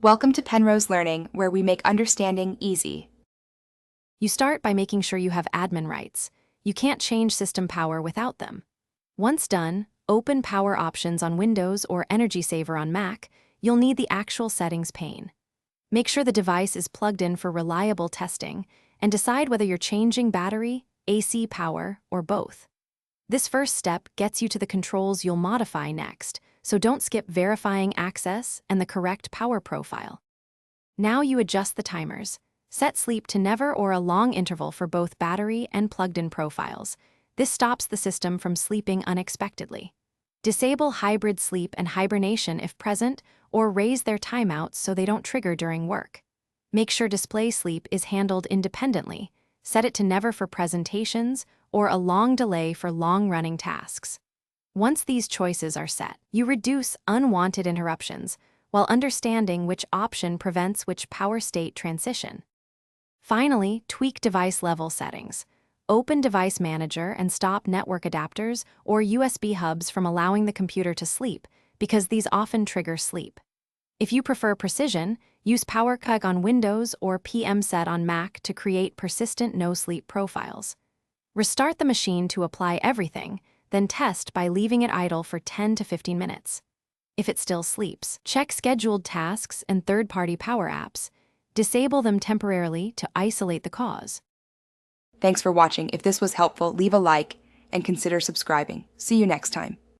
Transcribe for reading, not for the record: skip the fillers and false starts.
Welcome to Penrose Learning, where we make understanding easy. You start by making sure you have admin rights. You can't change system power without them. Once done, open Power Options on Windows or Energy Saver on Mac. You'll need the actual settings pane. Make sure the device is plugged in for reliable testing, and decide whether you're changing battery, AC power, or both. This first step gets you to the controls you'll modify next, so don't skip verifying access and the correct power profile. Now you adjust the timers. Set sleep to never or a long interval for both battery and plugged-in profiles. This stops the system from sleeping unexpectedly. Disable hybrid sleep and hibernation if present, or raise their timeouts so they don't trigger during work. Make sure display sleep is handled independently. Set it to never for presentations or a long delay for long-running tasks. Once these choices are set, you reduce unwanted interruptions while understanding which option prevents which power state transition. Finally, tweak device level settings. Open Device Manager and stop network adapters or USB hubs from allowing the computer to sleep, because these often trigger sleep. If you prefer precision, use PowerCug on Windows or PMSet on Mac to create persistent no-sleep profiles. Restart the machine to apply everything, then test by leaving it idle for 10 to 15 minutes. If it still sleeps, check scheduled tasks and third-party power apps. Disable them temporarily to isolate the cause. Thanks for watching. If this was helpful, leave a like and consider subscribing. See you next time.